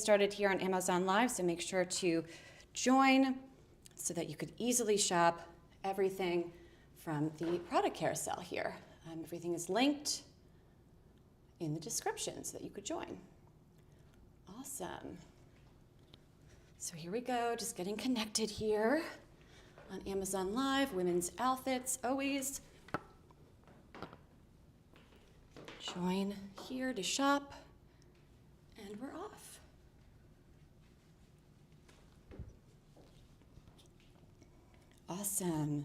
started here on Amazon Live, so make sure to join so that you could easily shop everything from the product carousel here. Everything is linked in the description so that you could join. Awesome. So here we go, just getting connected here on Amazon Live, women's outfits, always. Join here to shop, and we're off. Awesome.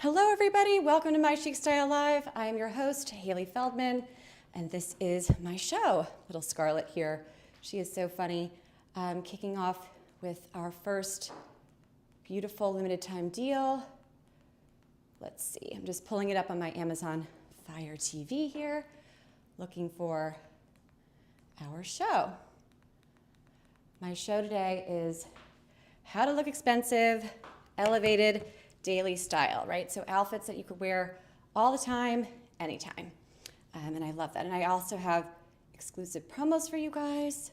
Hello, everybody. Welcome to My Chic Style Live. I am your host, Hailey Feldman, and this is my show. Little Scarlett here. She is so funny. Kicking off with our first beautiful limited time deal. Let's see. I'm just pulling it up on my Amazon Fire TV here, looking for our show. My show today is how to look expensive, elevated, daily style, right? So outfits that you could wear all the time, anytime. And I love that. And I also have exclusive promos for you guys.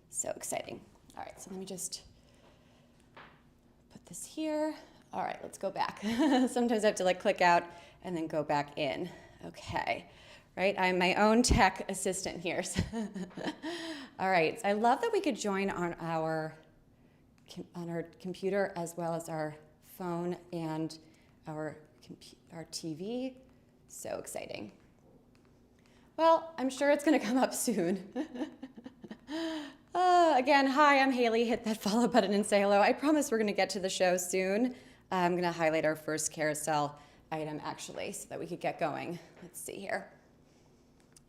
So exciting. All right, so let me just put this here. All right, let's go back. Sometimes I have to like click out and then go back in. Okay, right? I'm my own tech assistant here. All right, I love that we could join on our computer as well as our phone and our TV. So exciting. Well, I'm sure it's gonna come up soon. Again, hi, I'm Hailey. Hit that follow button and say hello. I promise we're gonna get to the show soon. I'm gonna highlight our first carousel item actually so that we could get going. Let's see here.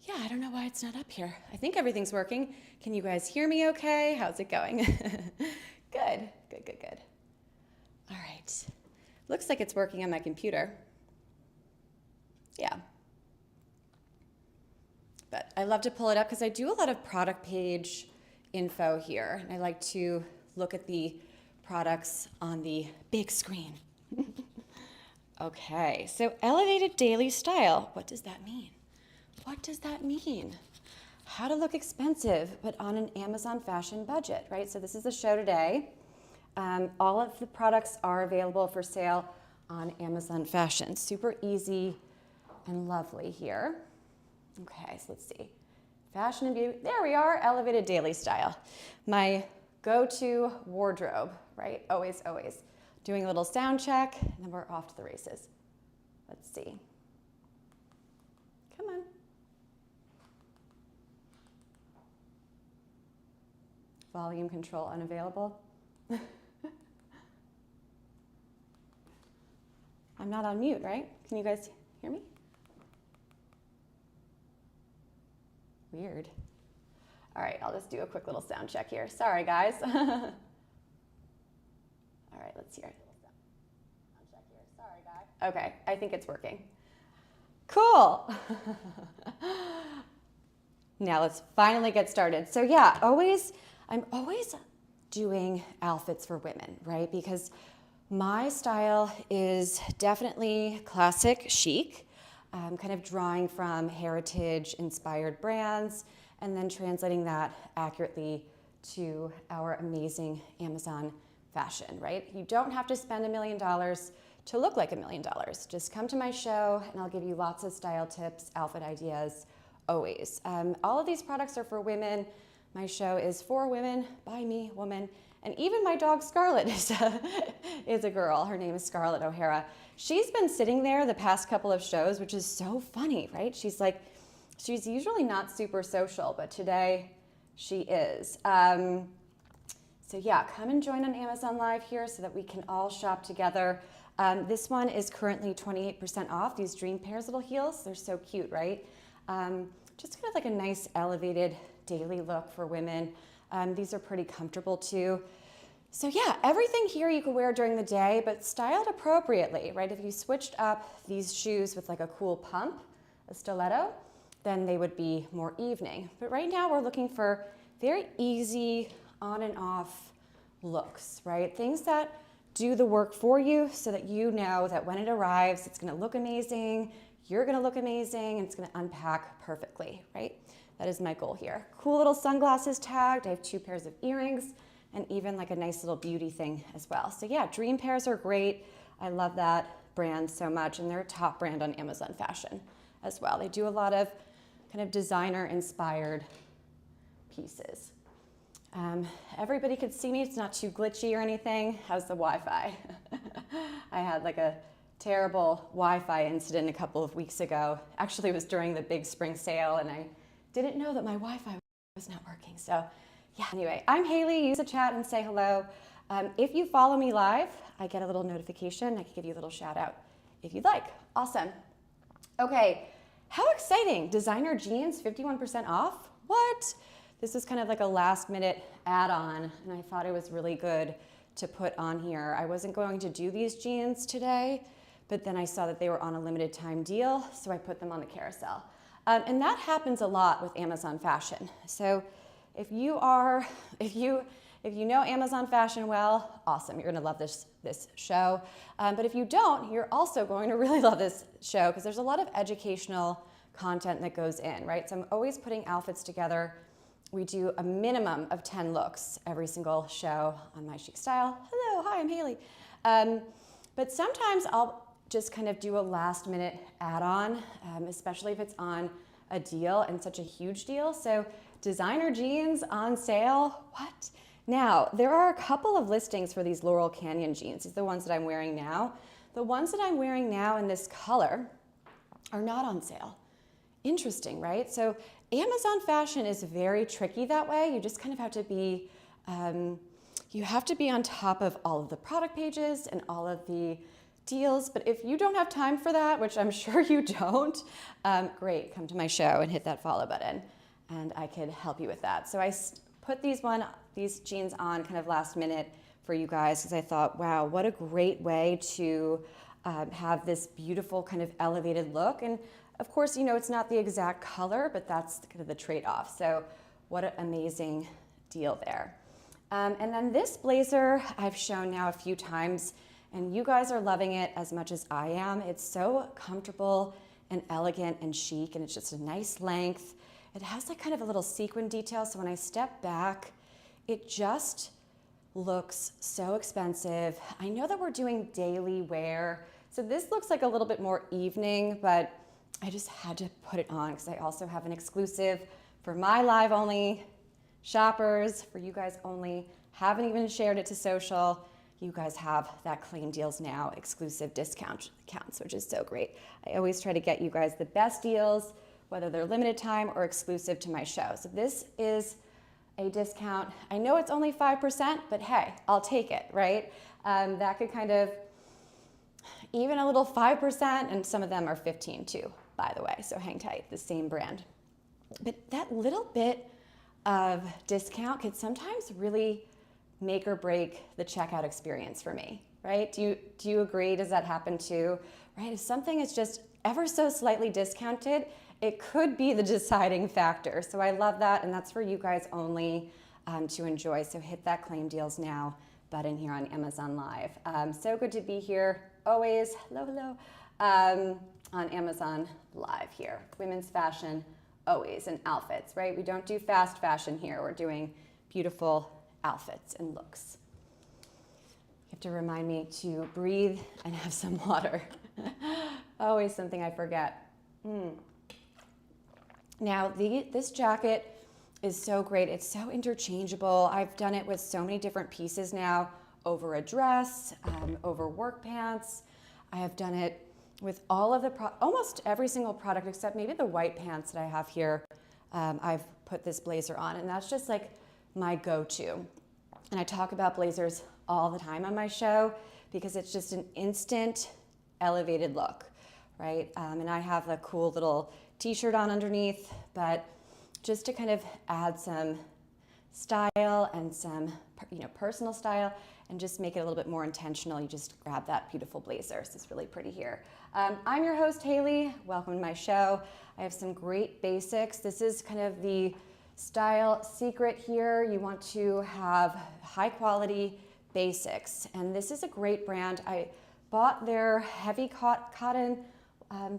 Yeah, I don't know why it's not up here. I think everything's working. Can you guys hear me okay? How's it going? Good, good, good, good. All right. Looks like it's working on my computer. Yeah. But I love to pull it up because I do a lot of product page info here. And I like to look at the products on the big screen. Okay, so elevated daily style. What does that mean? What does that mean? How to look expensive, but on an Amazon fashion budget, right? So this is the show today. All of the products are available for sale on Amazon Fashion. Super easy and lovely here. Okay, so let's see. Fashion and beauty, there we are, elevated daily style. My go-to wardrobe, right? Always, always. Doing a little sound check, and then we're off to the races. Let's see. Come on. Volume control unavailable. I'm not on mute, right? Can you guys hear me? Weird. All right, I'll just do a quick little sound check here. Sorry, guys. All right, let's hear it. Sound check here. Sorry, guys. Okay, I think it's working. Cool. Now let's finally get started. So yeah, I'm always doing outfits for women, right? Because my style is definitely classic chic, kind of drawing from heritage-inspired brands and then translating that accurately to our amazing Amazon fashion, right? You don't have to spend $1 million to look like $1 million. Just come to my show and I'll give you lots of style tips, outfit ideas, always. All of these products are for women. My show is for women, by me, woman, and even my dog Scarlett is a girl. Her name is Scarlett O'Hara. She's been sitting there the past couple of shows, which is so funny, right? She's usually not super social, but today she is. So yeah, come and join on Amazon Live here so that we can all shop together. This one is currently 28% off. These Dream Pairs little heels, they're so cute, right? Just kind of like a nice elevated daily look for women. These are pretty comfortable too. So yeah, everything here you could wear during the day, but styled appropriately, right? If you switched up these shoes with like a cool pump, a stiletto, then they would be more evening. But right now we're looking for very easy on and off looks, right? Things that do the work for you so that you know that when it arrives, it's gonna look amazing, you're gonna look amazing, and it's gonna unpack perfectly, right? That is my goal here. Cool little sunglasses tagged. I have 2 pairs of earrings and even like a nice little beauty thing as well. So yeah, dream pairs are great. I love that brand so much, and they're a top brand on Amazon Fashion as well. They do a lot of kind of designer inspired pieces. Everybody could see me. It's not too glitchy or anything. How's the Wi-Fi? I had like a terrible Wi-Fi incident a couple of weeks ago. Actually, it was during the big spring sale, and I didn't know that my Wi-Fi was not working. So yeah, anyway, I'm Hailey. Use the chat and say hello. If you follow me live, I get a little notification. I can give you a little shout out if you'd like. Awesome. Okay, how exciting. Designer jeans, 51% off. What? This is kind of like a last minute add-on, and I thought it was really good to put on here. I wasn't going to do these jeans today, but then I saw that they were on a limited time deal, so I put them on the carousel. And that happens a lot with Amazon Fashion. So if you know Amazon Fashion well, awesome, you're gonna love this show. But if you don't, you're also going to really love this show because there's a lot of educational content that goes in, right? So I'm always putting outfits together. We do a minimum of 10 looks every single show on My Chic Style. Hello, hi, I'm Hailey. But sometimes I'll just kind of do a last minute add-on, especially if it's on a deal and such a huge deal. So designer jeans on sale, what? Now, there are a couple of listings for these Laurel Canyon jeans. These are the ones that I'm wearing now. The ones that I'm wearing now in this color are not on sale. Interesting, right? So Amazon Fashion is very tricky that way. You just kind of have to be, you have to be on top of all of the product pages and all of the deals. But if you don't have time for that, which I'm sure you don't, great, come to my show and hit that follow button and I could help you with that. So I put these jeans on kind of last minute for you guys because I thought, wow, what a great way to have this beautiful kind of elevated look. And of course, you know, it's not the exact color, but that's kind of the trade-off. So what an amazing deal there. And then this blazer I've shown now a few times, and you guys are loving it as much as I am. It's so comfortable and elegant and chic, and it's just a nice length. It has like kind of a little sequin detail, so when I step back, it just looks so expensive. I know that we're doing daily wear, so this looks like a little bit more evening, but I just had to put it on because I also have an exclusive for my live only shoppers, for you guys only. Haven't even shared it to social. You guys have that Claim Deals Now exclusive discounts, which is so great. I always try to get you guys the best deals, whether they're limited time or exclusive to my show. So this is a discount. I know it's only 5%, but hey, I'll take it, right? That could kind of, even a little 5%, and some of them are 15 too, by the way, so hang tight, the same brand. But that little bit of discount could sometimes really make or break the checkout experience for me, right? Do you agree? Does that happen too? Right? If something is just ever so slightly discounted, it could be the deciding factor. So I love that, and that's for you guys only to enjoy. So hit that Claim Deals Now button here on Amazon Live. So good to be here, always, hello, on Amazon Live here. Women's fashion, always, and outfits, right? We don't do fast fashion here. We're doing beautiful outfits and looks. You have to remind me to breathe and have some water. Always something I forget. Now, this jacket is so great. It's so interchangeable. I've done it with so many different pieces now, over a dress, over work pants. I have done it with all of the, almost every single product except maybe the white pants that I have here. I've put this blazer on, and that's just like my go-to. And I talk about blazers all the time on my show because it's just an instant elevated look, right? And I have a cool little t-shirt on underneath, but just to kind of add some style and some, personal style and just make it a little bit more intentional, you just grab that beautiful blazer. So it's really pretty here. I'm your host, Hailey. Welcome to my show. I have some great basics. This is kind of the style secret here. You want to have high quality basics. And this is a great brand. I bought their heavy cotton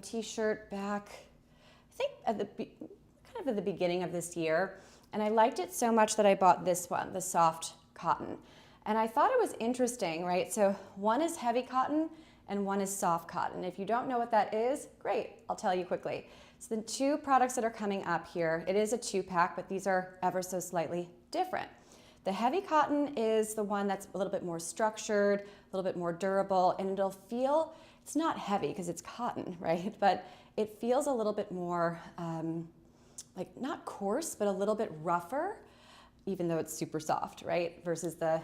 t-shirt back, I think at the kind kind of at the beginning of this year. And I liked it so much that I bought this one, the soft cotton. And I thought it was interesting, right? So one is heavy cotton and one is soft cotton. If you don't know what that is, great, I'll tell you quickly. So the two products that are coming up here, it is a 2-pack, but these are ever so slightly different. The heavy cotton is the one that's a little bit more structured, a little bit more durable, and it'll feel, it's not heavy because it's cotton, right? But it feels a little bit more, like not coarse, but a little bit rougher, even though it's super soft, right? Versus the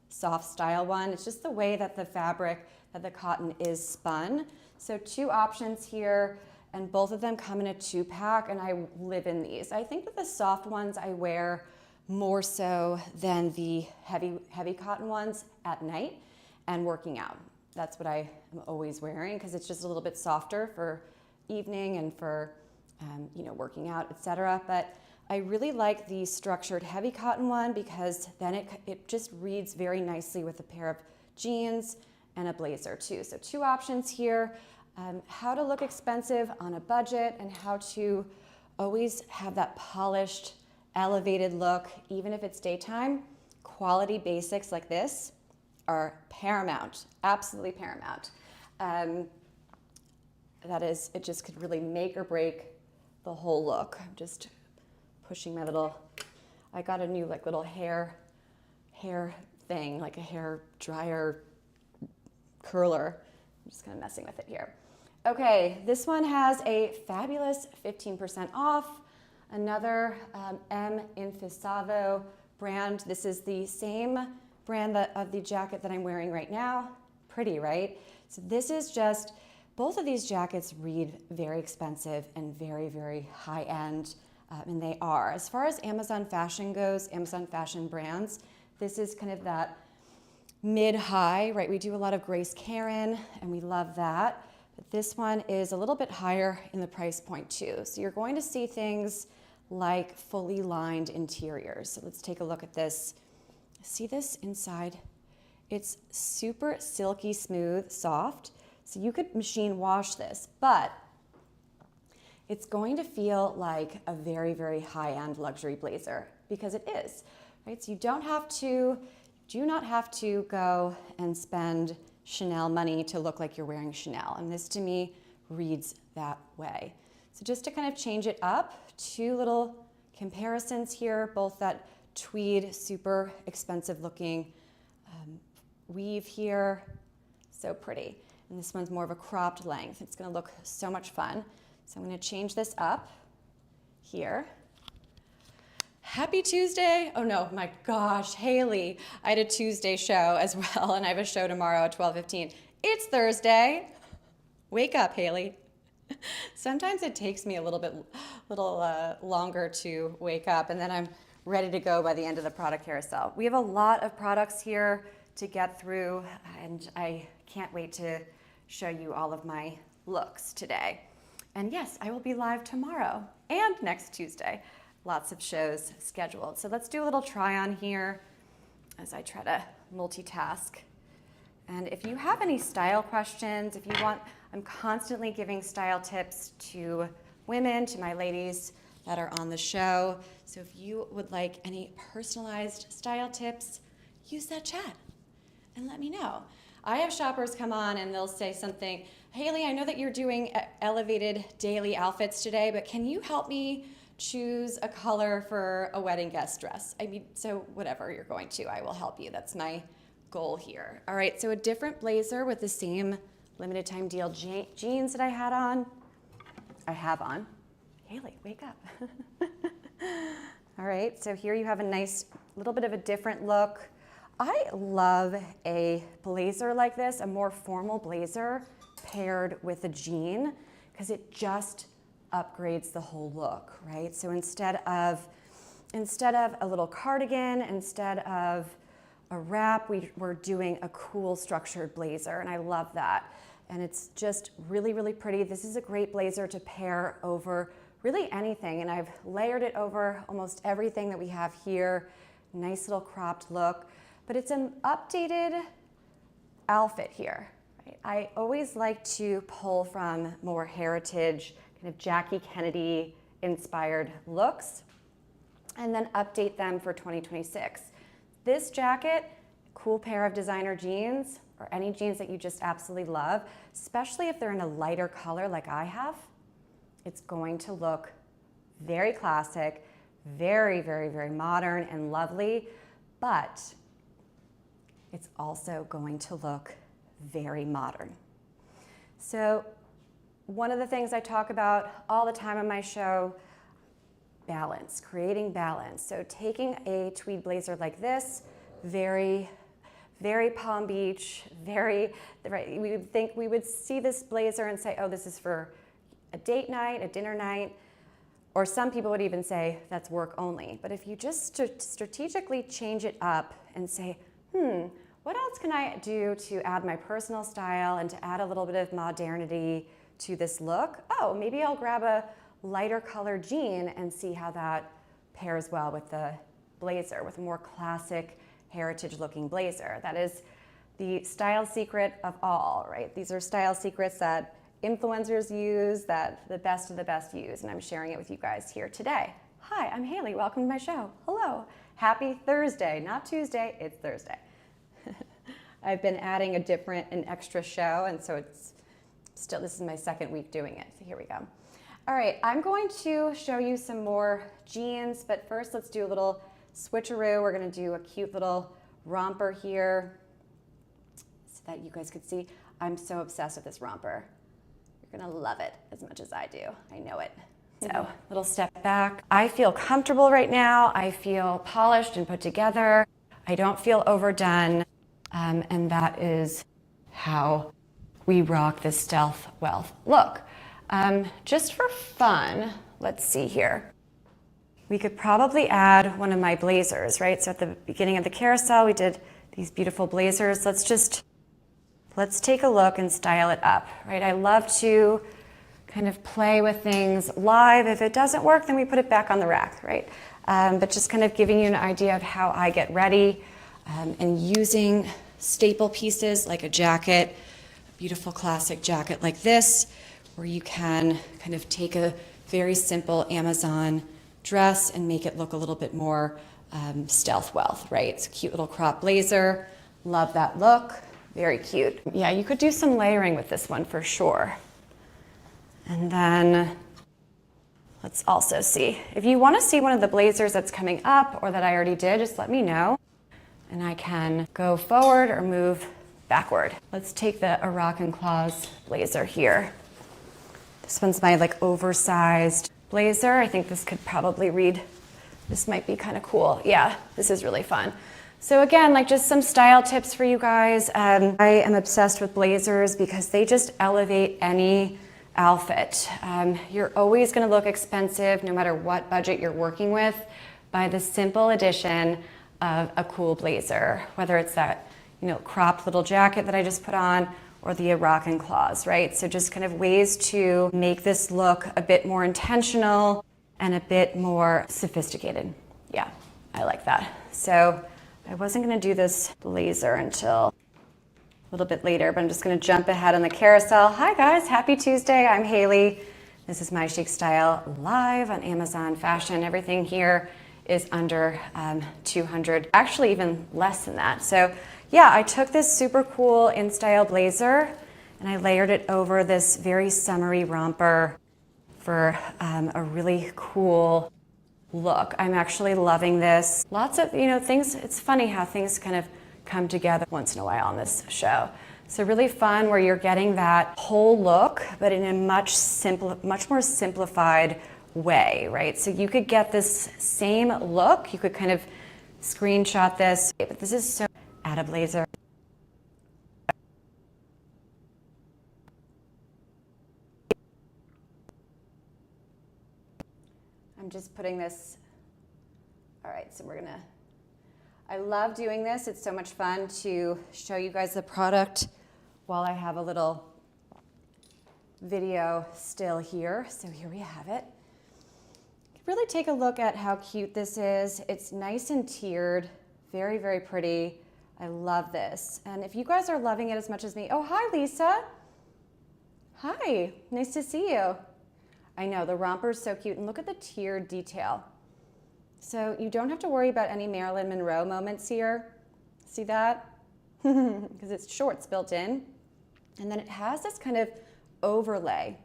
soft style one. It's just the way that the fabric, that the cotton is spun. So 2 options here, and both of them come in a 2-pack, and I live in these. I think that the soft ones I wear more so than the heavy cotton ones at night and working out. That's what I am always wearing because it's just a little bit softer for evening and for working out, etc. But I really like the structured heavy cotton one because then it just reads very nicely with a pair of jeans and a blazer too. So 2 options here, how to look expensive on a budget and how to always have that polished, elevated look, even if it's daytime. Quality basics like this are paramount, absolutely paramount. That is, it just could really make or break the whole look. I'm just pushing my little, I got a new like little hair thing, like a hair dryer curler. I'm just kind of messing with it here. Okay, this one has a fabulous 15% off. Another M Infisado brand. This is the same brand of the jacket that I'm wearing right now. Pretty, right? So this is just, both of these jackets read very expensive and very, very high end. And they are. As far as Amazon fashion goes, Amazon fashion brands, this is kind of that mid-high, right? We do a lot of Grace Karen, and we love that. But this one is a little bit higher in the price point too. So you're going to see things like fully lined interiors. So let's take a look at this. See this inside? It's super silky smooth, soft. So you could machine wash this, but it's going to feel like a very, very high-end luxury blazer because it is, right? So you do not have to go and spend Chanel money to look like you're wearing Chanel. And this to me reads that way. So just to kind of change it up, 2 little comparisons here, both that tweed, super expensive looking weave here, so pretty. And this one's more of a cropped length. It's gonna look so much fun. So I'm gonna change this up here. Happy Tuesday. Oh no, my gosh, Hailey. I had a Tuesday show as well, and I have a show tomorrow at 12:15. It's Thursday. Wake up, Hailey. Sometimes it takes me a little longer to wake up, and then I'm ready to go by the end of the product carousel. We have a lot of products here to get through, and I can't wait to show you all of my looks today. And yes, I will be live tomorrow and next Tuesday. Lots of shows scheduled. So let's do a little try on here as I try to multitask. And if you have any style questions, if you want, I'm constantly giving style tips to women, to my ladies that are on the show. So if you would like any personalized style tips, use that chat and let me know. I have shoppers come on and they'll say something, Hailey, I know that you're doing elevated daily outfits today, but can you help me choose a color for a wedding guest dress? I mean, so whatever you're going to, I will help you. That's my goal here. All right, so a different blazer with the same limited time deal jeans that I have on. Hailey, wake up. All right, so here you have a nice little bit of a different look. I love a blazer like this, a more formal blazer paired with a jean, because it just upgrades the whole look, right? So instead of a little cardigan, instead of a wrap, we're doing a cool structured blazer, and I love that. And it's just really, really pretty. This is a great blazer to pair over really anything, and I've layered it over almost everything that we have here. Nice little cropped look, but it's an updated outfit here. Right? I always like to pull from more heritage, kind of Jackie Kennedy inspired looks, and then update them for 2026. This jacket, cool pair of designer jeans, or any jeans that you just absolutely love, especially if they're in a lighter color like I have, it's going to look very classic, very, very, very modern and lovely, but it's also going to look very modern. So one of the things I talk about all the time on my show, balance, creating balance. So taking a tweed blazer like this, very, very Palm Beach, very, right, we would think we would see this blazer and say, oh, this is for a date night, a dinner night, or some people would even say that's work only. But if you just strategically change it up and say, what else can I do to add my personal style and to add a little bit of modernity to this look? Oh, maybe I'll grab a lighter color jean and see how that pairs well with the blazer, with a more classic heritage looking blazer. That is the style secret of all, right? These are style secrets that influencers use, that the best of the best use, and I'm sharing it with you guys here today. Hi, I'm Hailey, welcome to my show. Hello, happy Thursday, not Tuesday, it's Thursday. I've been adding an extra show, and so it's still, this is my second week doing it, so here we go. All right, I'm going to show you some more jeans, but first let's do a little switcheroo. We're gonna do a cute little romper here so that you guys could see. I'm so obsessed with this romper. You're gonna love it as much as I do, I know it. So, little step back. I feel comfortable right now. I feel polished and put together. I don't feel overdone, and that is how we rock this stealth wealth look. Just for fun, let's see here. We could probably add one of my blazers, right? So at the beginning of the carousel, we did these beautiful blazers. Let's take a look and style it up, right? I love to kind of play with things live. If it doesn't work, then we put it back on the rack, right? But just kind of giving you an idea of how I get ready and using staple pieces like a jacket, a beautiful classic jacket like this, where you can kind of take a very simple Amazon dress and make it look a little bit more stealth wealth, right? It's a cute little crop blazer. Love that look. Very cute. Yeah, you could do some layering with this one for sure. And then let's also see. If you want to see one of the blazers that's coming up or that I already did, just let me know. And I can go forward or move backward. Let's take the Moroccan Claws blazer here. This one's my like oversized blazer. I think this could probably this might be kind of cool. Yeah, this is really fun. So again, like just some style tips for you guys. I am obsessed with blazers because they just elevate any outfit. You're always gonna look expensive no matter what budget you're working with by the simple addition of a cool blazer, whether it's that, cropped little jacket that I just put on or the Moroccan Claws, right? So just kind of ways to make this look a bit more intentional and a bit more sophisticated. Yeah, I like that. So I wasn't gonna do this blazer until a little bit later, but I'm just gonna jump ahead on the carousel. Hi guys, happy Tuesday, I'm Hailey. This is my Chic Style live on Amazon Fashion. Everything here is under 200, actually even less than that. So yeah, I took this super cool InStyle blazer and I layered it over this very summery romper for a really cool look. I'm actually loving this. Lots of, things, it's funny how things kind of come together once in a while on this show. So really fun where you're getting that whole look, but in a much more simplified way, right? So you could get this same look, you could kind of screenshot this, but this is so, add a blazer. I'm just putting this, all right, so I love doing this. It's so much fun to show you guys the product while I have a little video still here. So here we have it. Really take a look at how cute this is. It's nice and tiered, very, very pretty. I love this. And if you guys are loving it as much as me, oh, hi, Lisa. Hi, nice to see you. I know, the romper's so cute. And look at the tiered detail. So you don't have to worry about any Marilyn Monroe moments here. See that? Because it's shorts built in. And then it has this kind of overlay.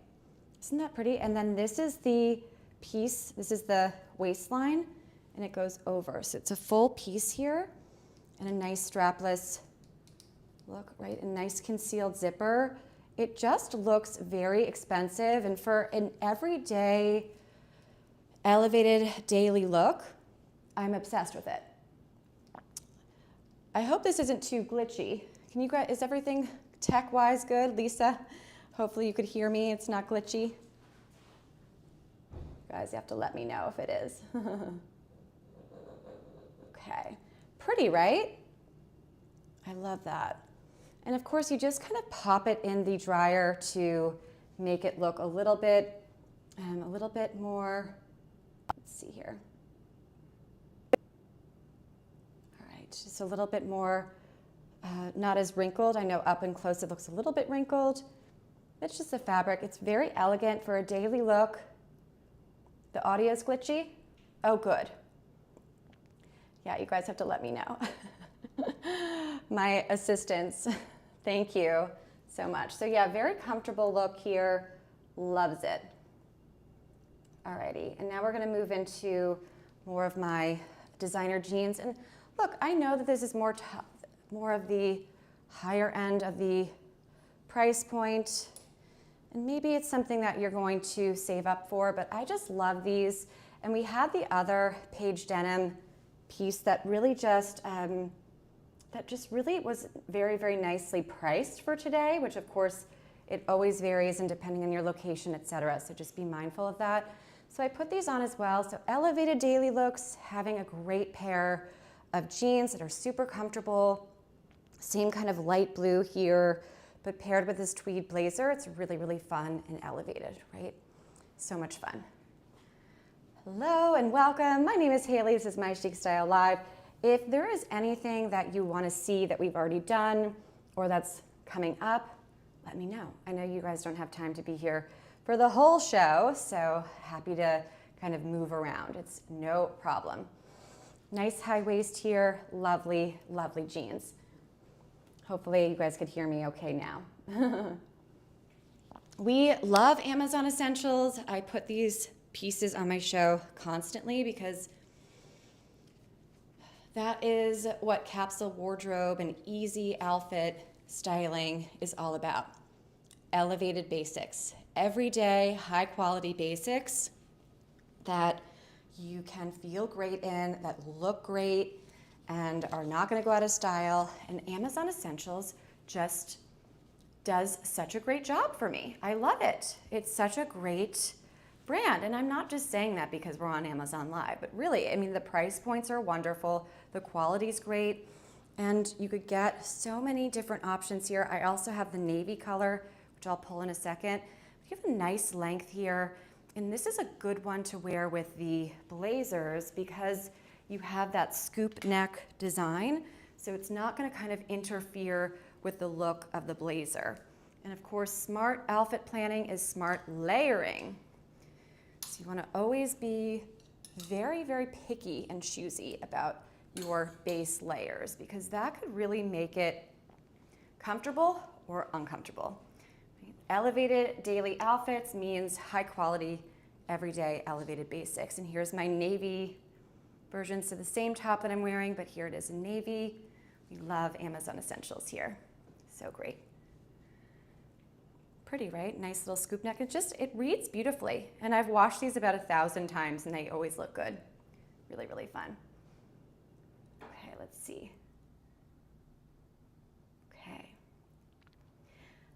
Isn't that pretty? And then this is the piece, this is the waistline, and it goes over. So it's a full piece here, and a nice strapless look, right? A nice concealed zipper. It just looks very expensive, and for an everyday, elevated daily look, I'm obsessed with it. I hope this isn't too glitchy. Can you guys, is everything tech-wise good, Lisa? Hopefully you could hear me, it's not glitchy. Guys, you have to let me know if it is. Okay, pretty, right? I love that. And of course, you just kind of pop it in the dryer to make it look a little bit more, let's see here. All right, just a little bit more, not as wrinkled. I know up and close it looks a little bit wrinkled. It's just a fabric. It's very elegant for a daily look. The audio is glitchy? Oh, good. Yeah, you guys have to let me know. My assistants, thank you so much. So yeah, very comfortable look here. Loves it. Alrighty, and now we're gonna move into more of my designer jeans. And look, I know that this is more of the higher end of the price point. And maybe it's something that you're going to save up for, but I just love these. And we had the other page denim piece that really just, really was very, very nicely priced for today, which of course it always varies and depending on your location, etc. So just be mindful of that. So I put these on as well. So elevated daily looks, having a great pair of jeans that are super comfortable, same kind of light blue here, but paired with this tweed blazer, it's really, really fun and elevated, right? So much fun. Hello and welcome. My name is Hailey. This is My Chic Style Live. If there is anything that you want to see that we've already done or that's coming up, let me know. I know you guys don't have time to be here for the whole show, so happy to kind of move around. It's no problem. Nice high waist here, lovely, lovely jeans. Hopefully you guys could hear me okay now. We love Amazon Essentials. I put these pieces on my show constantly because that is what capsule wardrobe and easy outfit styling is all about. Elevated basics. Everyday, high quality basics that you can feel great in, that look great, and are not going to go out of style. And Amazon Essentials just does such a great job for me. I love it. It's such a great brand. And I'm not just saying that because we're on Amazon Live, but really, I mean, the price points are wonderful. The quality's great. And you could get so many different options here. I also have the navy color, which I'll pull in a second. You have a nice length here. And this is a good one to wear with the blazers because you have that scoop neck design, so it's not going to kind of interfere with the look of the blazer. And of course, smart outfit planning is smart layering. So you want to always be very, very picky and choosy about your base layers because that could really make it comfortable or uncomfortable. Elevated daily outfits means high quality, everyday elevated basics. And here's my navy version, so the same top that I'm wearing, but here it is in navy. We love Amazon Essentials here. So great. Pretty, right? Nice little scoop neck. It reads beautifully. And I've washed these about 1,000 times and they always look good. Really, really fun. Okay, let's see. Okay.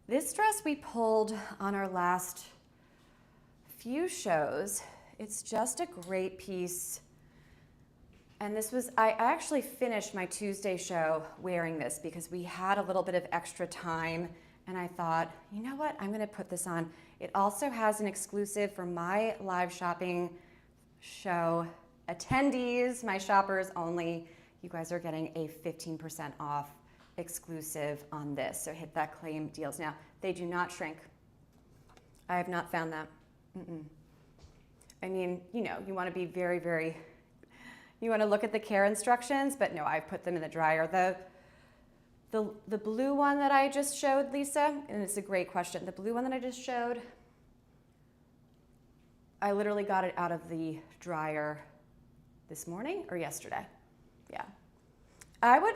This dress we pulled on our last few shows. It's just a great piece. And this was, I actually finished my Tuesday show wearing this because we had a little bit of extra time and I thought, you know what, I'm gonna put this on. It also has an exclusive for my live shopping show attendees, my shoppers only. You guys are getting a 15% off exclusive on this. So hit that claim deals now. They do not shrink. I have not found that. I mean, you know, you want to be very, very, you want to look at the care instructions, but no, I put them in the dryer. The blue one that I just showed, Lisa, and it's a great question. The blue one that I just showed, I literally got it out of the dryer this morning or yesterday. Yeah. I would,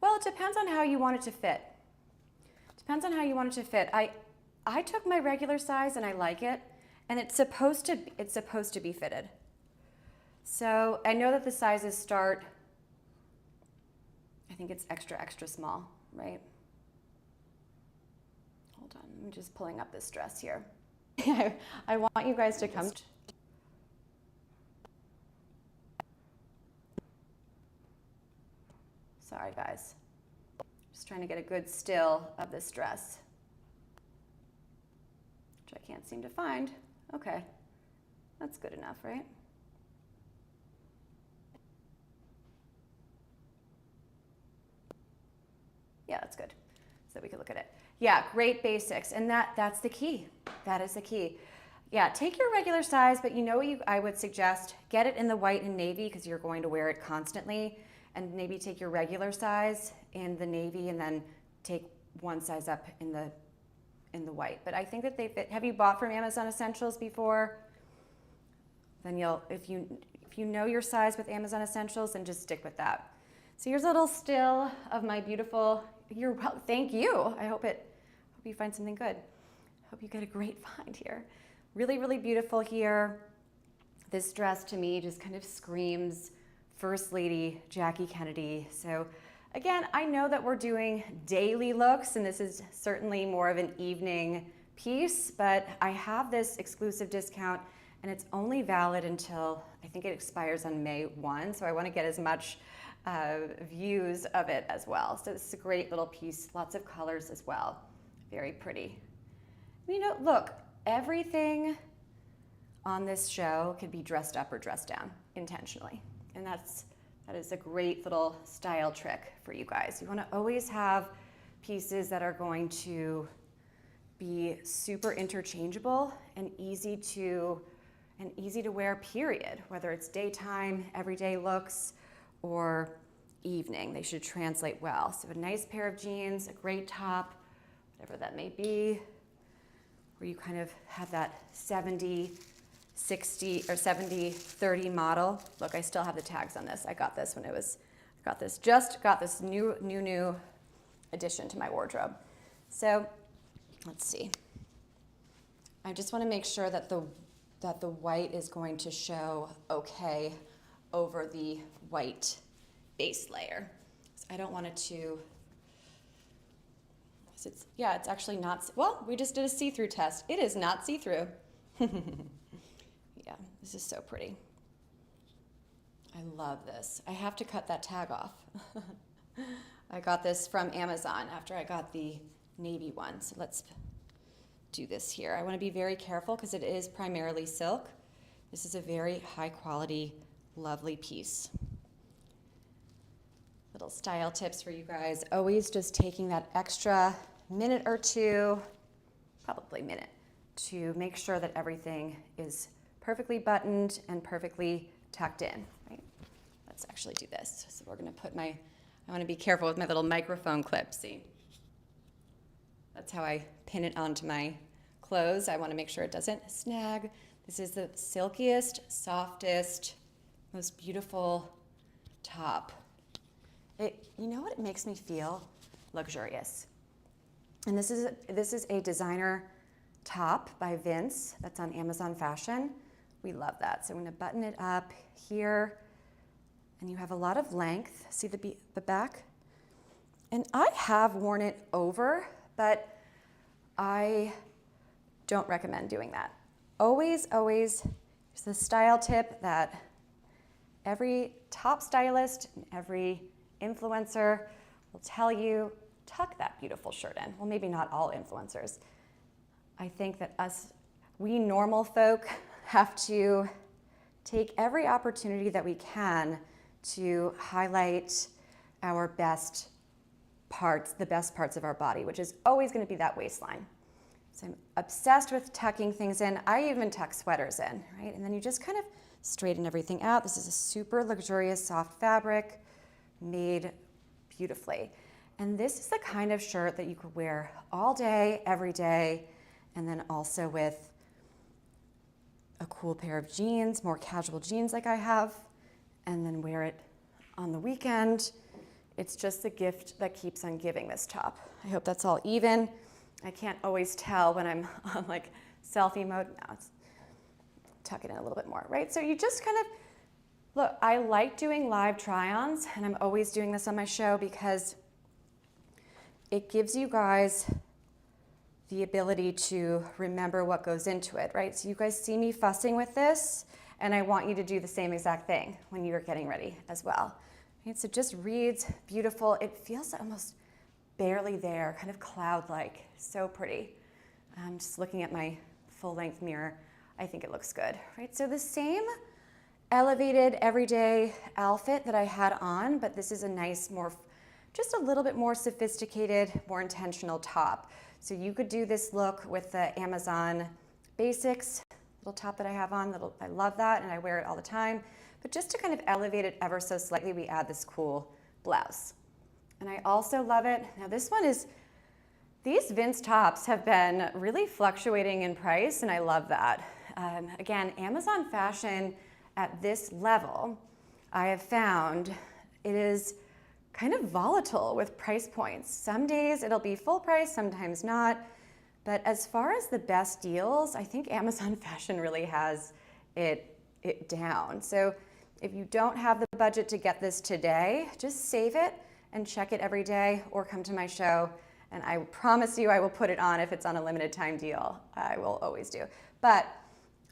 well, it depends on how you want it to fit. Depends on how you want it to fit. I took my regular size and I like it, and it's supposed to be fitted. So I know that the sizes start, I think it's extra, extra small, right? Hold on, I'm just pulling up this dress here. I want you guys to come. Sorry guys, just trying to get a good still of this dress, which I can't seem to find. Okay, that's good enough, right? Yeah, that's good, so that we can look at it. Yeah, great basics, and that's the key. That is the key. Yeah, take your regular size, but you know what I would suggest, get it in the white and navy because you're going to wear it constantly, and maybe take your regular size in the navy and then take one size up in the white. But I think that they fit. Have you bought from Amazon Essentials before? Then if you know your size with Amazon Essentials, then just stick with that. So here's a little still of my beautiful, thank you. I hope you find something good. Hope you get a great find here. Really, really beautiful here. This dress to me just kind of screams First Lady Jackie Kennedy. So again, I know that we're doing daily looks, and this is certainly more of an evening piece, but I have this exclusive discount, and it's only valid until, I think it expires on May 1, so I want to get as much views of it as well. So this is a great little piece, lots of colors as well. Very pretty. You know, look, everything on this show could be dressed up or dressed down intentionally. And that is a great little style trick for you guys. You want to always have pieces that are going to be super interchangeable and easy to wear, period. Whether it's daytime, everyday looks, or evening, they should translate well. So a nice pair of jeans, a great top, whatever that may be, where you kind of have that 70-60 or 70-30 model. Look, I still have the tags on this. I got this when just got this new addition to my wardrobe. So let's see. I just want to make sure that the white is going to show okay over the white base layer. So I don't want it to, it's actually not, well, we just did a see-through test. It is not see-through. Yeah, this is so pretty. I love this. I have to cut that tag off. I got this from Amazon after I got the navy one. So let's do this here. I want to be very careful because it is primarily silk. This is a very high quality, lovely piece. Little style tips for you guys. Always just taking that extra minute or two, probably minute, to make sure that everything is perfectly buttoned and perfectly tucked in, right? Let's actually do this. So we're gonna put I wanna be careful with my little microphone clip, see? That's how I pin it onto my clothes. I wanna make sure it doesn't snag. This is the silkiest, softest, most beautiful top. You know what it makes me feel? Luxurious. And this is a designer top by Vince that's on Amazon Fashion. We love that. So I'm gonna button it up here, and you have a lot of length. See the back? And I have worn it over, but I don't recommend doing that. Always, it's the style tip that every top stylist and every influencer will tell you, tuck that beautiful shirt in. Well, maybe not all influencers. I think that we normal folk have to take every opportunity that we can to highlight our best parts, the best parts of our body, which is always going to be that waistline. So I'm obsessed with tucking things in. I even tuck sweaters in, right? And then you just kind of straighten everything out. This is a super luxurious soft fabric made beautifully. And this is the kind of shirt that you could wear all day, every day, and then also with a cool pair of jeans, more casual jeans like I have, and then wear it on the weekend. It's just the gift that keeps on giving, this top. I hope that's all even. I can't always tell when I'm on like selfie mode. Now it's tuck it in a little bit more, right? So you just kind of, look, I like doing live try-ons, and I'm always doing this on my show because it gives you guys the ability to remember what goes into it, right? So you guys see me fussing with this, and I want you to do the same exact thing when you're getting ready as well. Right? So it just reads beautiful. It feels almost barely there, kind of cloud-like, so pretty. I'm just looking at my full-length mirror. I think it looks good, right? So the same elevated everyday outfit that I had on, but this is a nice, more, just a little bit more sophisticated, more intentional top. So you could do this look with the Amazon Basics little top that I have on. I love that, and I wear it all the time. But just to kind of elevate it ever so slightly, we add this cool blouse. And I also love it. Now this one is, these Vince tops have been really fluctuating in price, and I love that. Again, Amazon fashion at this level, I have found it is kind of volatile with price points. Some days it'll be full price, sometimes not. But as far as the best deals, I think Amazon fashion really has it down. So if you don't have the budget to get this today, just save it and check it every day, or come to my show, and I promise you I will put it on if it's on a limited time deal. I will always do. But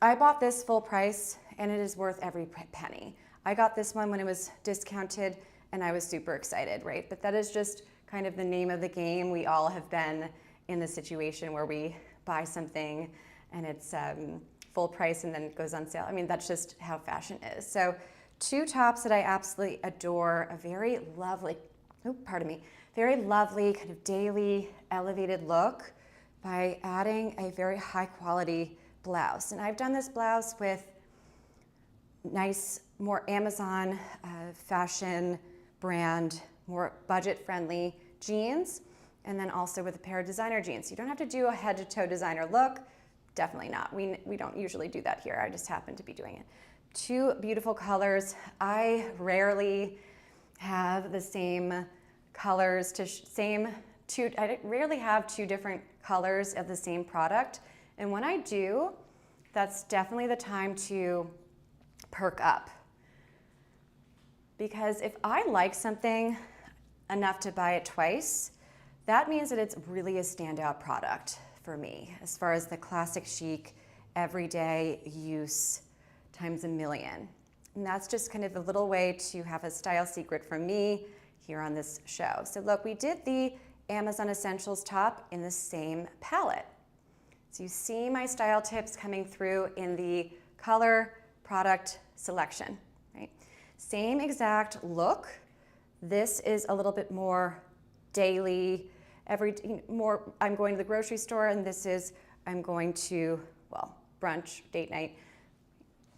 I bought this full price, and it is worth every penny. I got this one when it was discounted, and I was super excited, right? But that is just kind of the name of the game. We all have been in the situation where we buy something and it's full price and then it goes on sale. I mean, that's just how fashion is. So two tops that I absolutely adore, a very lovely, very lovely kind of daily elevated look by adding a very high quality blouse. And I've done this blouse with nice, more Amazon fashion brand, more budget-friendly jeans, and then also with a pair of designer jeans. You don't have to do a head-to-toe designer look. Definitely not. We don't usually do that here. I just happen to be doing it. Two beautiful colors. I rarely have the same colors I rarely have two different colors of the same product. And when I do, that's definitely the time to perk up. Because if I like something enough to buy it twice, that means that it's really a standout product for me as far as the classic chic, everyday use times a million. And that's just kind of a little way to have a style secret from me here on this show. So look, we did the Amazon Essentials top in the same palette. So you see my style tips coming through in the color product selection, right? Same exact look. This is a little bit more daily, I'm going to the grocery store, and this is, I'm going to, well, brunch, date night.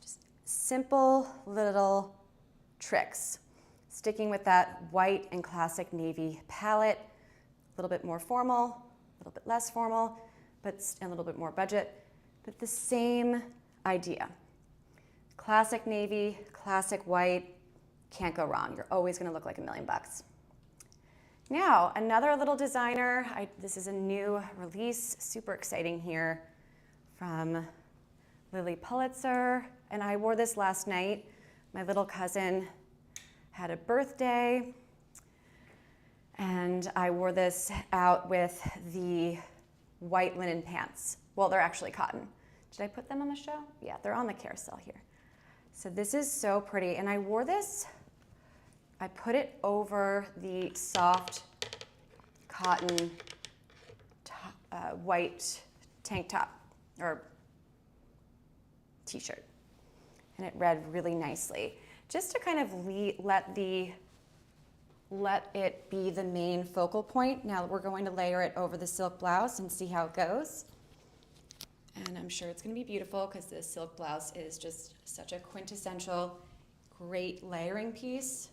Just simple little tricks. Sticking with that white and classic navy palette, a little bit more formal, a little bit less formal, but a little bit more budget, but the same idea. Classic navy, classic white, can't go wrong. You're always gonna look like $1,000,000. Now, another little designer. This is a new release, super exciting here, from Lily Pulitzer. And I wore this last night. My little cousin had a birthday, and I wore this out with the white linen pants. Well, they're actually cotton. Did I put them on the show? Yeah, they're on the carousel here. So this is so pretty, and I wore this, I put it over the soft cotton white tank top or t-shirt, and it read really nicely. Just to kind of let it be the main focal point. Now we're going to layer it over the silk blouse and see how it goes. And I'm sure it's gonna be beautiful because this silk blouse is just such a quintessential, great layering piece.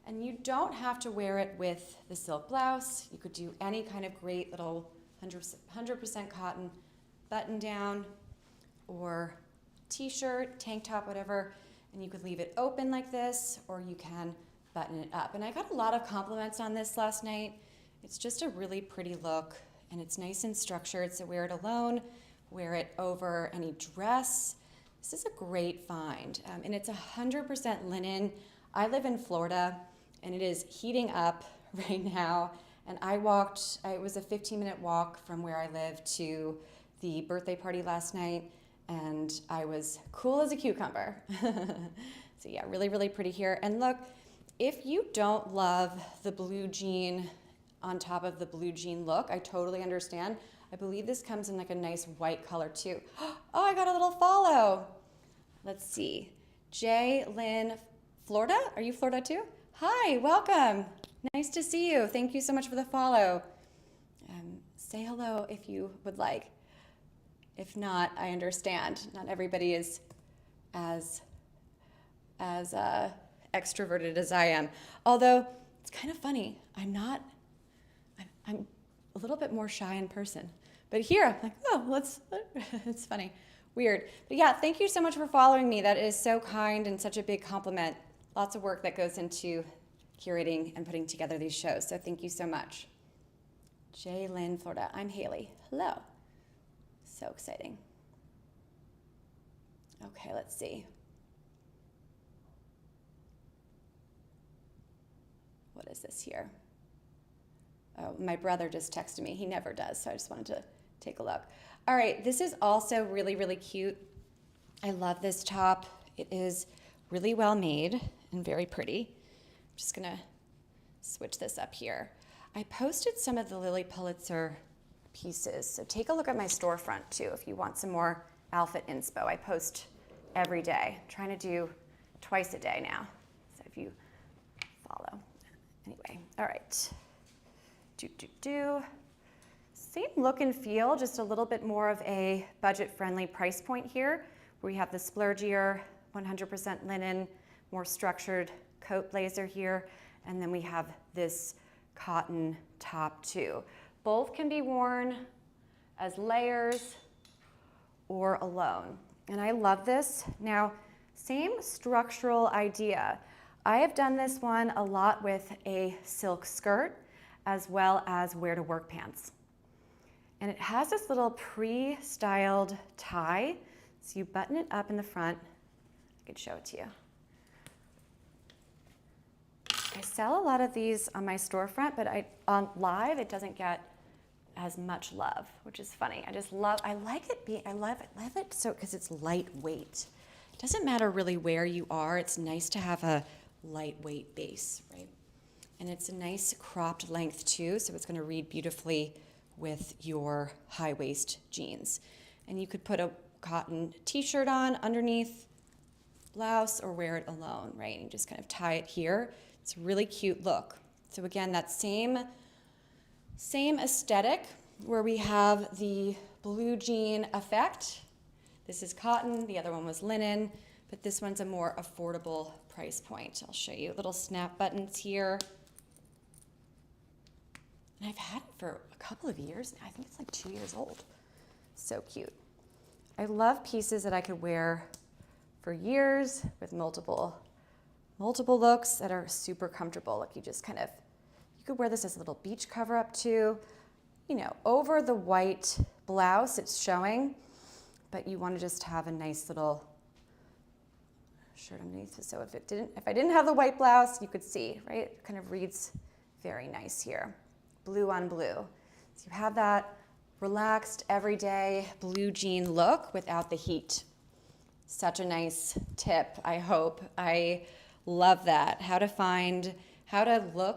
And you don't have to wear it with the silk blouse. You could do any kind of great little 100% cotton button down or t-shirt, tank top, whatever. And you could leave it open like this, or you can button it up. And I got a lot of compliments on this last night. It's just a really pretty look, and it's nice and structured, so wear it alone, wear it over any dress. This is a great find, and it's 100% linen. I live in Florida, and it is heating up right now, and it was a 15-minute walk from where I live to the birthday party last night, and I was cool as a cucumber. So yeah, really, really pretty here. And look, if you don't love the blue jean on top of the blue jean look, I totally understand. I believe this comes in like a nice white color too. Oh, I got a little follow. Let's see. J. Lynn, Florida? Are you Florida too? Hi, welcome. Nice to see you. Thank you so much for the follow. Say hello if you would like. If not, I understand. Not everybody is as extroverted as I am. Although, it's kind of funny. I'm a little bit more shy in person. But here, I'm like, oh, it's funny. Weird. But yeah, thank you so much for following me. That is so kind and such a big compliment. Lots of work that goes into curating and putting together these shows. So thank you so much. J. Lynn, Florida. I'm Hailey. Hello. So exciting. Okay, let's see. What is this here? Oh, my brother just texted me. He never does, so I just wanted to take a look. All right, this is also really, really cute. I love this top. It is really well made and very pretty. I'm just gonna switch this up here. I posted some of the Lily Pulitzer pieces, so take a look at my storefront too if you want some more outfit inspo. I post every day. I'm trying to do twice a day now, so if you follow. Anyway, all right. Same look and feel, just a little bit more of a budget-friendly price point here. We have the splurgier 100% linen, more structured coat blazer here, and then we have this cotton top too. Both can be worn as layers or alone, and I love this. Now, same structural idea. I have done this one a lot with a silk skirt as well as wear to work pants. And it has this little pre-styled tie. So you button it up in the front. I could show it to you. I sell a lot of these on my storefront, but on live, it doesn't get as much love, which is funny. I love it so, because it's lightweight. It doesn't matter really where you are. It's nice to have a lightweight base, right? And it's a nice cropped length too, so it's gonna read beautifully with your high waist jeans. And you could put a cotton t-shirt on underneath, blouse, or wear it alone, right? And you just kind of tie it here. It's a really cute look. So again, that same aesthetic where we have the blue jean effect. This is cotton, the other one was linen, but this one's a more affordable price point. I'll show you little snap buttons here. And I've had it for a couple of years now. I think it's like 2 years old. So cute. I love pieces that I could wear for years with multiple looks that are super comfortable. Like you could wear this as a little beach cover up too. You know, over the white blouse it's showing, but you want to just have a nice little shirt underneath. So if I didn't have the white blouse, you could see, right? It kind of reads very nice here. Blue on blue. So you have that relaxed, everyday blue jean look without the heat. Such a nice tip, I hope. I love that. How to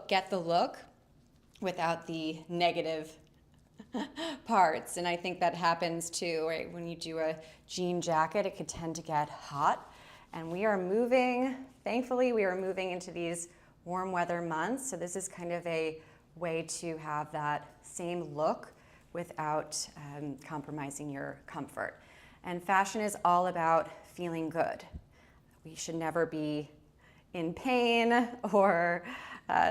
get the look without the negative parts. And I think that happens too, right? When you do a jean jacket, it could tend to get hot. And thankfully we are moving into these warm weather months. So this is kind of a way to have that same look without compromising your comfort. And fashion is all about feeling good. We should never be in pain or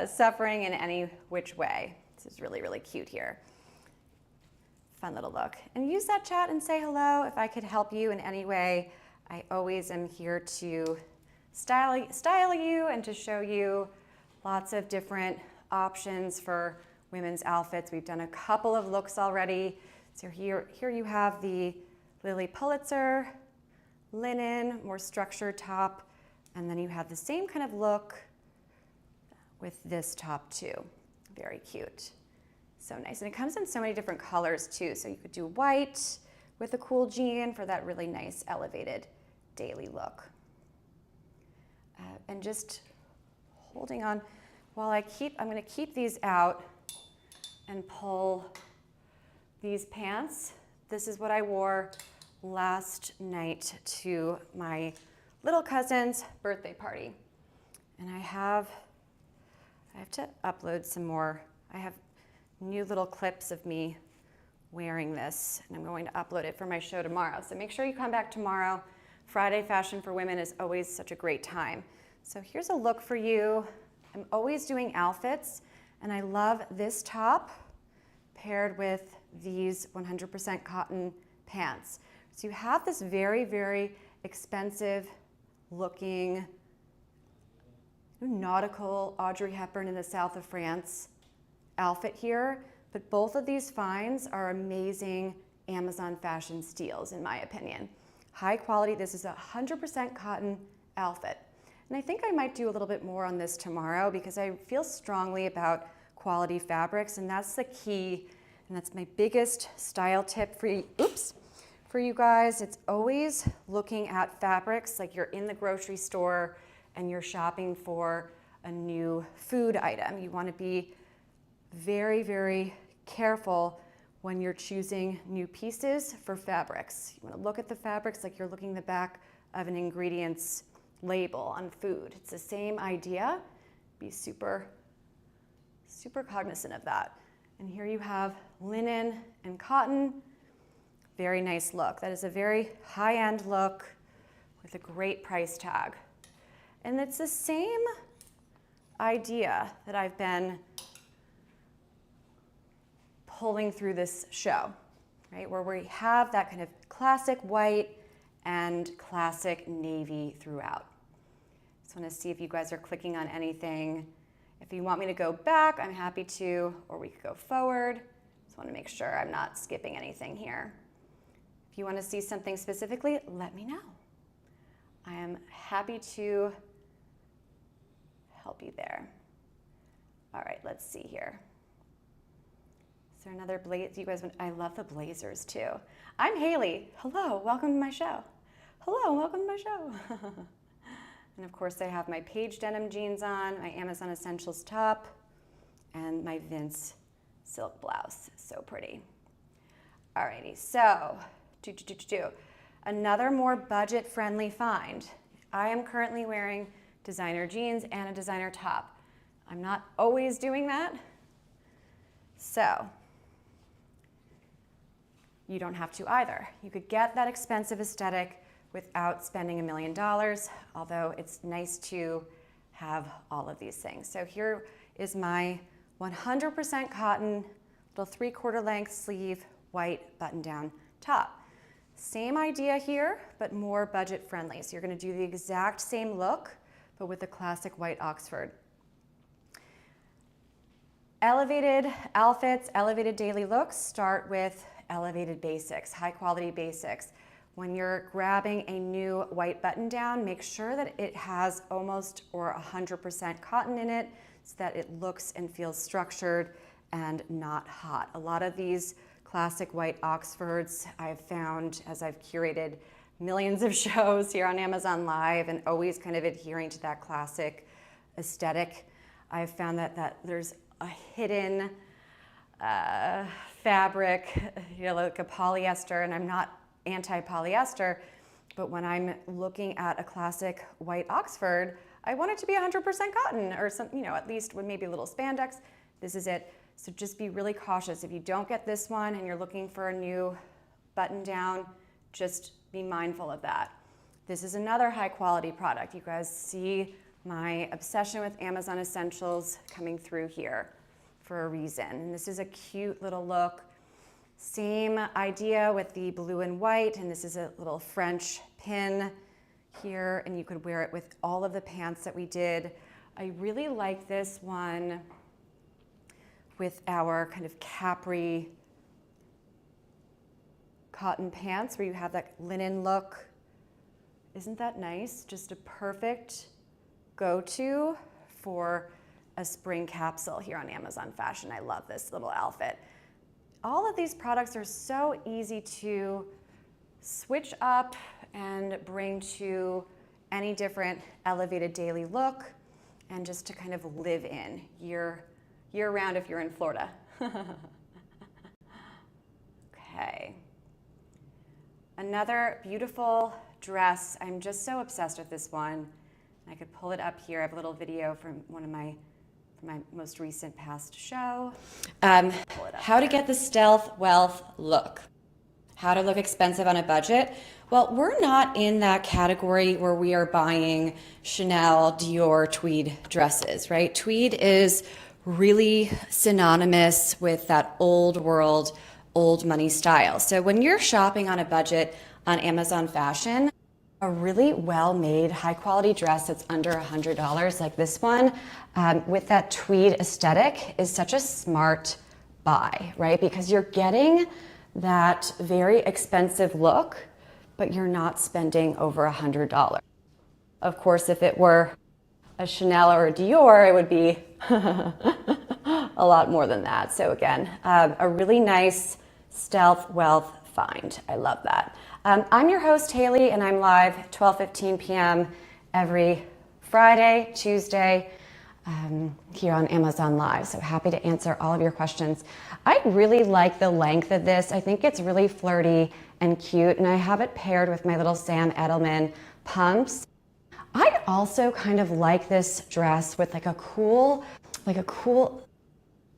suffering in any which way. This is really, really cute here. Fun little look. And use that chat and say hello if I could help you in any way. I always am here to style you and to show you lots of different options for women's outfits. We've done a couple of looks already. So here you have the Lily Pulitzer linen, more structured top, and then you have the same kind of look with this top too. Very cute. So nice. And it comes in so many different colors too. So you could do white with a cool jean for that really nice elevated daily look. And just holding on while I'm going to keep these out and pull these pants. This is what I wore last night to my little cousin's birthday party. And I have to upload some more. I have new little clips of me wearing this, and I'm going to upload it for my show tomorrow. So make sure you come back tomorrow. Friday Fashion for Women is always such a great time. So here's a look for you. I'm always doing outfits, and I love this top paired with these 100% cotton pants. So you have this very, very expensive looking nautical Audrey Hepburn in the south of France outfit here, but both of these finds are amazing Amazon fashion steals in my opinion. High quality, this is a 100% cotton outfit. And I think I might do a little bit more on this tomorrow because I feel strongly about quality fabrics, and that's the key, and that's my biggest style tip for you, for you guys. It's always looking at fabrics like you're in the grocery store and you're shopping for a new food item. You want to be very, very careful when you're choosing new pieces for fabrics. You want to look at the fabrics like you're looking at the back of an ingredients label on food. It's the same idea. Be super, super cognizant of that. And here you have linen and cotton. Very nice look. That is a very high-end look with a great price tag. And it's the same idea that I've been pulling through this show, right? Where we have that kind of classic white and classic navy throughout. Just want to see if you guys are clicking on anything. If you want me to go back, I'm happy to, or we could go forward. Just want to make sure I'm not skipping anything here. If you want to see something specifically, let me know. I am happy to help you there. All right, let's see here. Is there another blaze? You guys, I love the blazers too. I'm Hailey. Hello, welcome to my show. Hello, welcome to my show. And of course I have my Paige denim jeans on, my Amazon Essentials top, and my Vince silk blouse. So pretty. Alrighty, so another more budget-friendly find. I am currently wearing designer jeans and a designer top. I'm not always doing that, so you don't have to either. You could get that expensive aesthetic without spending $1 million, although it's nice to have all of these things. So here is my 100% cotton, little 3/4 length sleeve, white button-down top. Same idea here, but more budget friendly. So you're gonna do the exact same look, but with the classic white Oxford. Elevated outfits, elevated daily looks start with elevated basics, high quality basics. When you're grabbing a new white button down, make sure that it has almost or 100% cotton in it so that it looks and feels structured and not hot. A lot of these classic white Oxfords I've found as I've curated millions of shows here on Amazon Live and always kind of adhering to that classic aesthetic. I've found that there's a hidden fabric, like a polyester, and I'm not anti-polyester, but when I'm looking at a classic white Oxford, I want it to be 100% cotton or some, at least with maybe a little spandex. This is it. So just be really cautious. If you don't get this one and you're looking for a new button down, just be mindful of that. This is another high quality product. You guys see my obsession with Amazon Essentials coming through here for a reason. And this is a cute little look. Same idea with the blue and white, and this is a little French pin here, and you could wear it with all of the pants that we did. I really like this one with our kind of capri cotton pants where you have that linen look. Isn't that nice? Just a perfect go-to for a spring capsule here on Amazon Fashion. I love this little outfit. All of these products are so easy to switch up and bring to any different elevated daily look and just to kind of live in year round if you're in Florida. Okay. Another beautiful dress. I'm just so obsessed with this one. I could pull it up here. I have a little video from one of my most recent past show. How to get the stealth wealth look. How to look expensive on a budget. Well, we're not in that category where we are buying Chanel, Dior, tweed dresses, right? Tweed is really synonymous with that old world, old money style. So when you're shopping on a budget on Amazon Fashion, a really well-made, high-quality dress that's under $100, like this one, with that tweed aesthetic is such a smart buy, right? Because you're getting that very expensive look, but you're not spending over $100. Of course, if it were a Chanel or a Dior, it would be a lot more than that. So again, a really nice stealth wealth find. I love that. I'm your host, Hailey, and I'm live 12:15 p.m. every Friday, Tuesday, here on Amazon Live. So happy to answer all of your questions. I really like the length of this. I think it's really flirty and cute, and I have it paired with my little Sam Edelman pumps. I also kind of like this dress with like a cool, what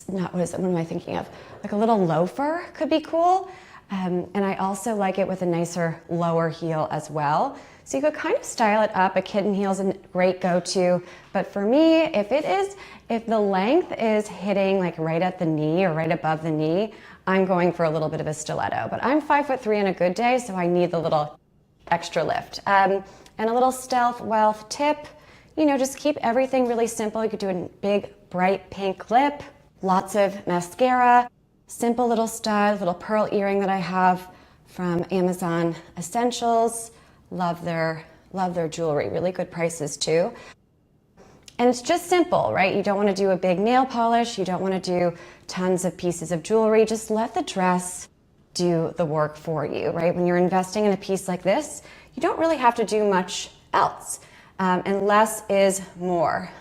am I thinking of? Like a little loafer could be cool. And I also like it with a nicer lower heel as well. So you could kind of style it up. A kitten heel is a great go-to. But for me, if the length is hitting like right at the knee or right above the knee, I'm going for a little bit of a stiletto. But I'm 5'3" on a good day, so I need the little extra lift. And a little stealth wealth tip, just keep everything really simple. You could do a big, bright pink lip, lots of mascara, simple little style, little pearl earring that I have from Amazon Essentials. Love their jewelry, really good prices too. And it's just simple, right? You don't want to do a big nail polish. You don't want to do tons of pieces of jewelry. Just let the dress do the work for you, right? When you're investing in a piece like this, you don't really have to do much else. And less is more.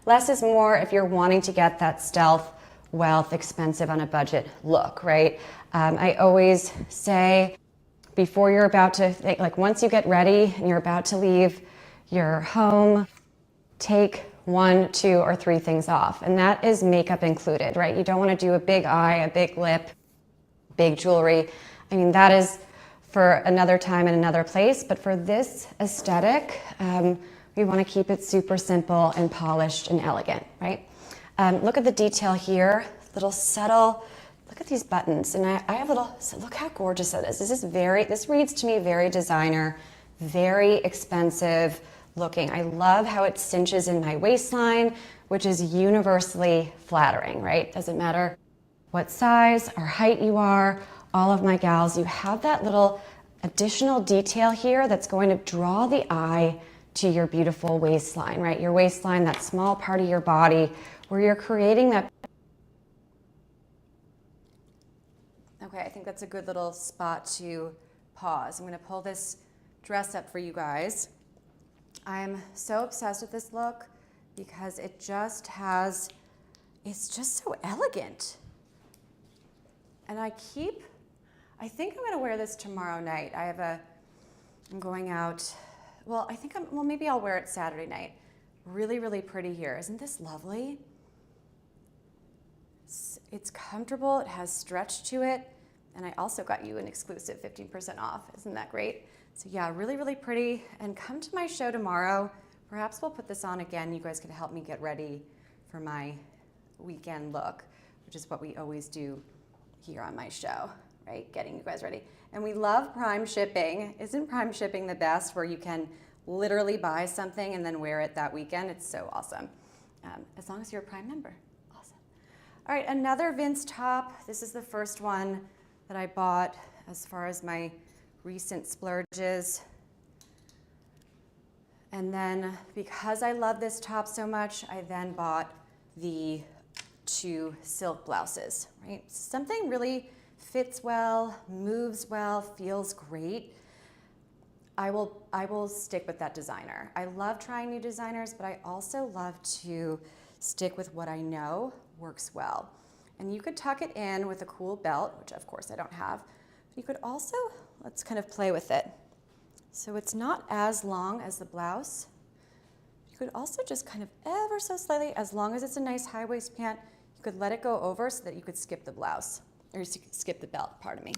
Less is more if you're wanting to get that stealth wealth, expensive on a budget look, right? I always say before you're about to, like once you get ready and you're about to leave your home, take 1, 2, or 3 things off. And that is makeup included, right? You don't want to do a big eye, a big lip, big jewelry. I mean, that is for another time and another place. But for this aesthetic, we want to keep it super simple and polished and elegant, right? Look at the detail here, little subtle, look at these buttons. And I have look how gorgeous that is. This reads to me very designer, very expensive looking. I love how it cinches in my waistline, which is universally flattering, right? Doesn't matter what size or height you are, all of my gals, you have that little additional detail here that's going to draw the eye to your beautiful waistline, right? Your waistline, that small part of your body where you're creating that. Okay, I think that's a good little spot to pause. I'm going to pull this dress up for you guys. I'm so obsessed with this look because it's just so elegant. And I think I'm going to wear this tomorrow night. I'm going out, maybe I'll wear it Saturday night. Really, really pretty here. Isn't this lovely? it's comfortable, it has stretch to it, and I also got you an exclusive 15% off. Isn't that great? So yeah, really, really pretty. And come to my show tomorrow. Perhaps we'll put this on again. You guys can help me get ready for my weekend look, which is what we always do here on my show, right? Getting you guys ready. And we love Prime shipping. Isn't Prime shipping the best, where you can literally buy something and then wear it that weekend? It's so awesome. As long as you're a Prime member. Awesome. All right, another Vince top. This is the first one that I bought as far as my recent splurges. And then because I love this top so much, I then bought the 2 silk blouses, right? Something really fits well, moves well, feels great. I will stick with that designer. I love trying new designers, but I also love to stick with what I know works well. And you could tuck it in with a cool belt, which of course I don't have. But you could also, let's kind of play with it. So it's not as long as the blouse. You could also just kind of ever so slightly, as long as it's a nice high waist pant, you could let it go over so that you could skip the blouse, or skip the belt, pardon me.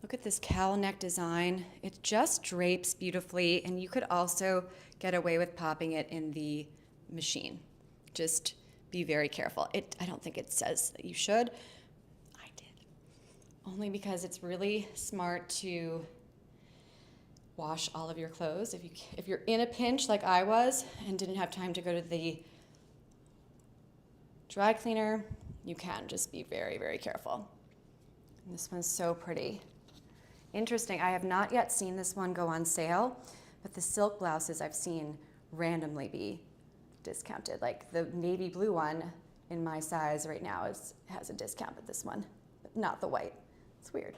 Look at this cowl neck design. It just drapes beautifully, and you could also get away with popping it in the machine. Just be very careful. I don't think it says that you should. I did. Only because it's really smart to wash all of your clothes. If you're in a pinch like I was and didn't have time to go to the dry cleaner, you can just be very, very careful. And this one's so pretty. Interesting, I have not yet seen this one go on sale, but the silk blouses I've seen randomly be discounted. Like the navy blue one in my size right now has a discount, but this one, but not the white. It's weird.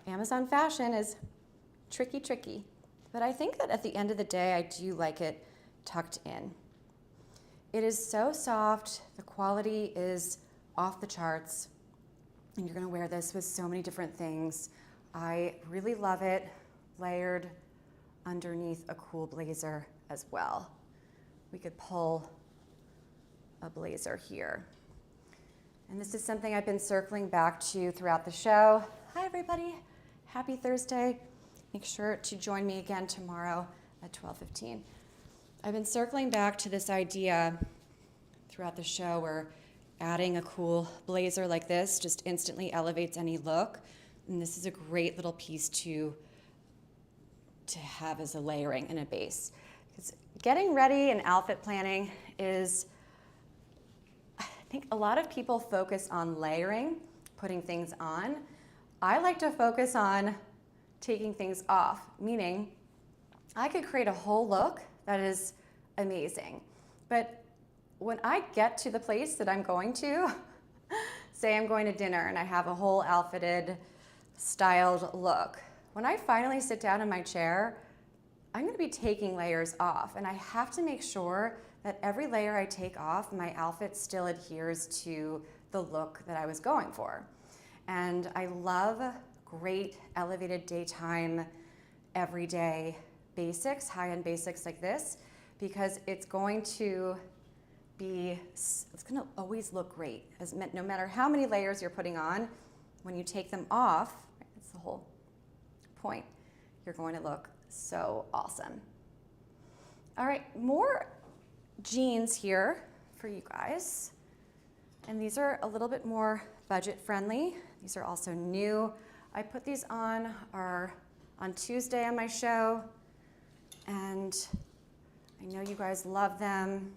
Amazon fashion is tricky. But I think that at the end of the day, I do like it tucked in. It is so soft, the quality is off the charts, and you're gonna wear this with so many different things. I really love it layered underneath a cool blazer as well. We could pull a blazer here. And this is something I've been circling back to throughout the show. Hi everybody, happy Thursday. Make sure to join me again tomorrow at 12:15. I've been circling back to this idea throughout the show where adding a cool blazer like this just instantly elevates any look. And this is a great little piece to have as a layering and a base. Because getting ready and outfit planning is, I think a lot of people focus on layering, putting things on. I like to focus on taking things off, meaning I could create a whole look that is amazing. But when I get to the place that I'm going to, say I'm going to dinner and I have a whole outfitted, styled look. When I finally sit down in my chair, I'm gonna be taking layers off, and I have to make sure that every layer I take off, my outfit still adheres to the look that I was going for. And I love great elevated daytime, everyday basics, high-end basics like this, because it's going to always look great. No matter how many layers you're putting on, when you take them off, that's the whole point, you're going to look so awesome. All right, more jeans here for you guys. And these are a little bit more budget friendly. These are also new. I put these on Tuesday on my show, and I know you guys love them.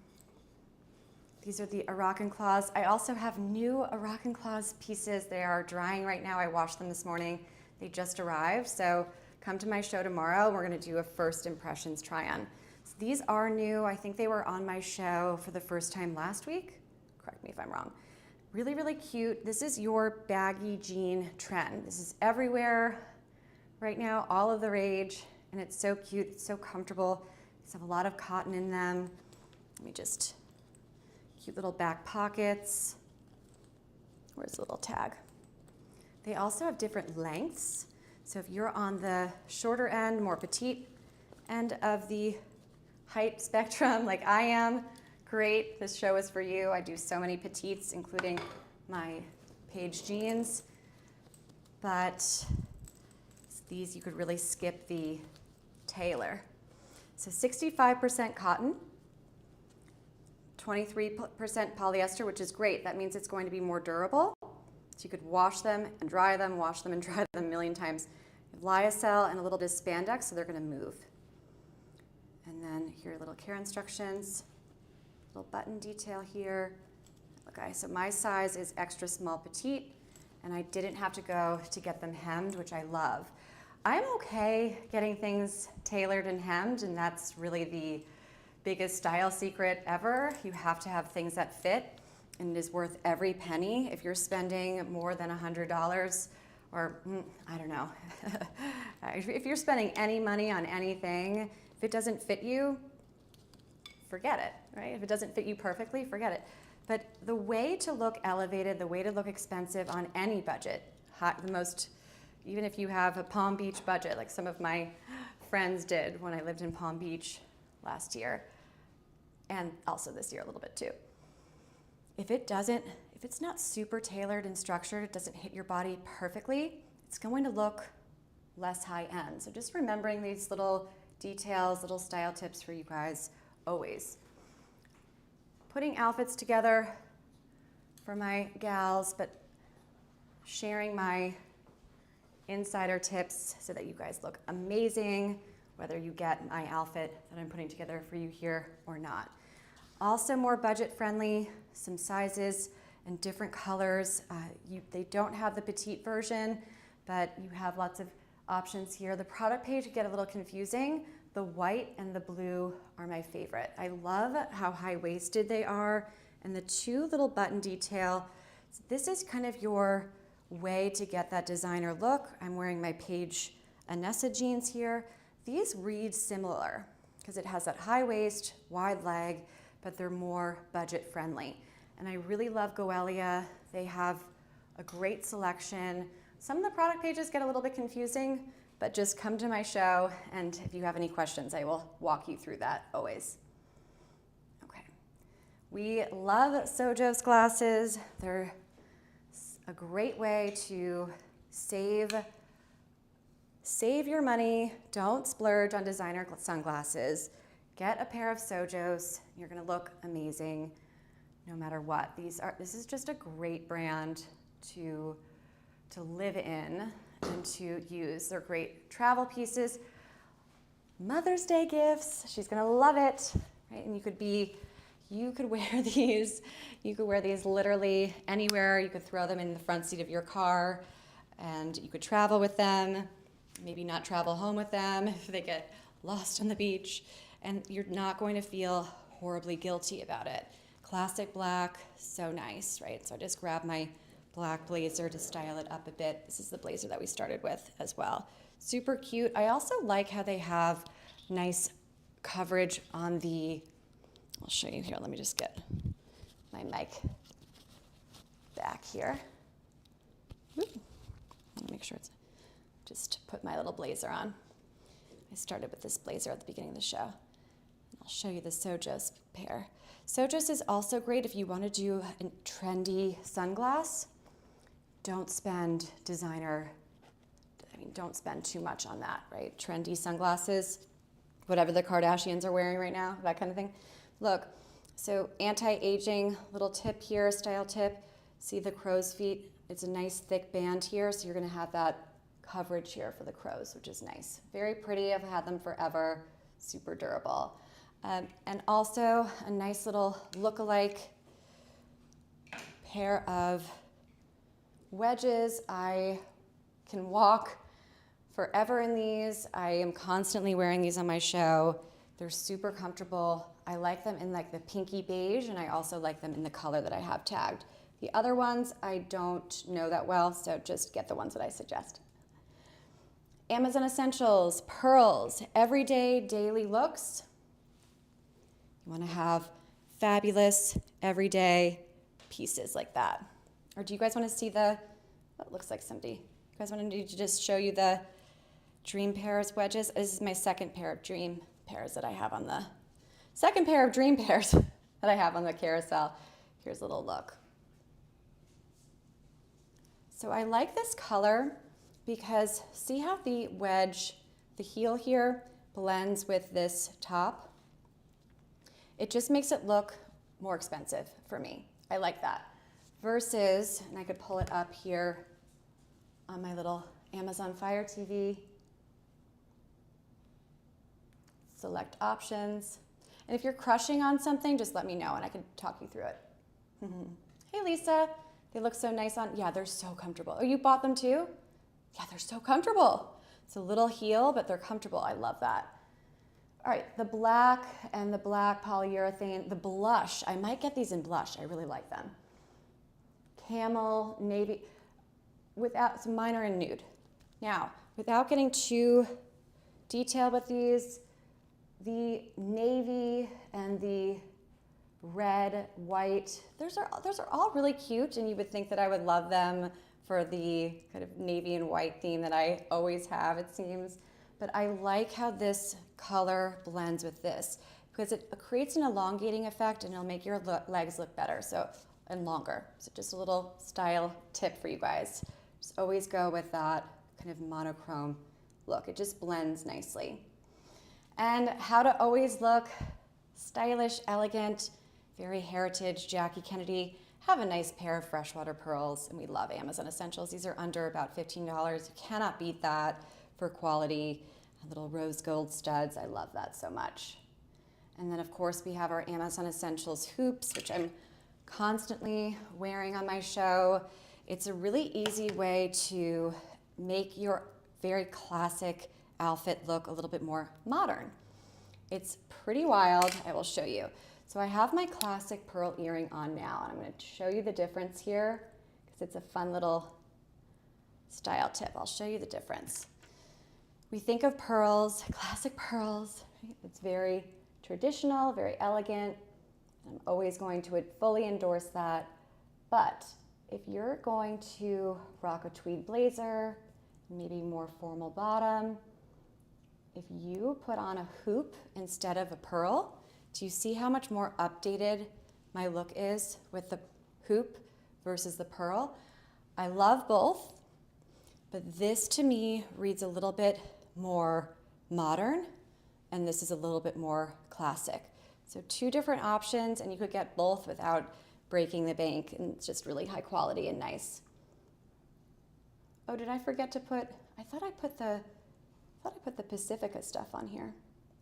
These are the Arakan Claws. I also have new Arakan Claws pieces. They are drying right now. I washed them this morning. They just arrived, so come to my show tomorrow. We're gonna do a first impressions try-on. So these are new. I think they were on my show for the first time last week. Correct me if I'm wrong. Really, really cute. This is your baggy jean trend. This is everywhere right now, all of the rage, and it's so cute, it's so comfortable. These have a lot of cotton in them. Cute little back pockets. Where's the little tag? They also have different lengths. So if you're on the shorter end, more petite end of the height spectrum like I am, great, this show is for you. I do so many petites, including my page jeans, but these you could really skip the tailor. So 65% cotton, 23% polyester, which is great. That means it's going to be more durable. So you could wash them and dry them, wash them and dry them a million times. Lyocell and a little bit of spandex, so they're going to move. And then here are little care instructions, little button detail here. Okay, so my size is extra small petite, and I didn't have to go to get them hemmed, which I love. I'm okay getting things tailored and hemmed, and that's really the biggest style secret ever. You have to have things that fit, and it is worth every penny. If you're spending more than $100, or I don't know, if you're spending any money on anything, if it doesn't fit you, forget it, right? If it doesn't fit you perfectly, forget it. But the way to look elevated, the way to look expensive on any budget, even if you have a Palm Beach budget, like some of my friends did when I lived in Palm Beach last year, and also this year a little bit too. If it's not super tailored and structured, it doesn't hit your body perfectly, it's going to look less high end. So just remembering these little details, little style tips for you guys always. Putting outfits together for my gals, but sharing my insider tips so that you guys look amazing, whether you get my outfit that I'm putting together for you here or not. Also more budget friendly, some sizes and different colors. They don't have the petite version, but you have lots of options here. The product page can get a little confusing. The white and the blue are my favorite. I love how high-waisted they are, and the two little button detail. This is kind of your way to get that designer look. I'm wearing my Paige Anessa jeans here. These read similar because it has that high waist, wide leg, but they're more budget friendly. And I really love Goelia. They have a great selection. Some of the product pages get a little bit confusing, but just come to my show, and if you have any questions, I will walk you through that always. Okay. We love Sojos glasses. They're a great way to save your money. Don't splurge on designer sunglasses. Get a pair of Sojos. You're gonna look amazing no matter what. This is just a great brand to live in and to use. They're great travel pieces. Mother's Day gifts. She's gonna love it, right? And you could wear these. You could wear these literally anywhere. You could throw them in the front seat of your car, and you could travel with them. Maybe not travel home with them if they get lost on the beach, and you're not going to feel horribly guilty about it. Classic black, so nice, right? So I just grabbed my black blazer to style it up a bit. This is the blazer that we started with as well. Super cute. I also like how they have nice coverage on the, I'll show you here. Let me just get my mic back here. Let me make sure it's, just put my little blazer on. I started with this blazer at the beginning of the show. I'll show you the Sojos pair. Sojos is also great if you want to do a trendy sunglass. Don't spend don't spend too much on that, right? Trendy sunglasses, whatever the Kardashians are wearing right now, that kind of thing. Look, so anti-aging little tip here, style tip. See the crow's feet? It's a nice thick band here, so you're gonna have that coverage here for the crows, which is nice. Very pretty, I've had them forever, super durable. And also a nice little look-alike pair of wedges. I can walk forever in these. I am constantly wearing these on my show. They're super comfortable. I like them in like the pinky beige, and I also like them in the color that I have tagged. The other ones I don't know that well, so just get the ones that I suggest. Amazon Essentials, pearls, everyday, daily looks. You want to have fabulous, everyday pieces like that. Or do you guys want to see what looks like somebody? You guys want me to just show you the Dream Pairs wedges? This is my second pair of Dream Pairs that I have on the, carousel. Here's a little look. So I like this color because see how the wedge, the heel here, blends with this top? It just makes it look more expensive for me. I like that. Versus, and I could pull it up here on my little Amazon Fire TV. Select options. And if you're crushing on something, just let me know and I can talk you through it. Hey Lisa, they look so nice on, yeah, they're so comfortable. Oh, you bought them too? Yeah, they're so comfortable. It's a little heel, but they're comfortable. I love that. All right, the black and the black polyurethane, the blush, I might get these in blush. I really like them. Camel, navy, so mine are in nude. Now, without getting too detailed with these, the navy and the red, white, those are all really cute, and you would think that I would love them for the kind of navy and white theme that I always have, it seems. But I like how this color blends with this because it creates an elongating effect and it'll make your legs look better and longer. So just a little style tip for you guys. Just always go with that kind of monochrome look. It just blends nicely. And how to always look stylish, elegant, very heritage, Jackie Kennedy. Have a nice pair of freshwater pearls, and we love Amazon Essentials. These are under about $15. You cannot beat that for quality. Little rose gold studs, I love that so much. And then of course we have our Amazon Essentials hoops, which I'm constantly wearing on my show. It's a really easy way to make your very classic outfit look a little bit more modern. It's pretty wild, I will show you. So I have my classic pearl earring on now, and I'm going to show you the difference here because it's a fun little style tip. I'll show you the difference. We think of pearls, classic pearls, right? It's very traditional, very elegant. I'm always going to fully endorse that. But if you're going to rock a tweed blazer, maybe more formal bottom, if you put on a hoop instead of a pearl, do you see how much more updated my look is with the hoop versus the pearl? I love both, but this to me reads a little bit more modern, and this is a little bit more classic. So two different options, and you could get both without breaking the bank, and it's just really high quality and nice. Oh, did I forget to put, I thought I put the Pacifica stuff on here.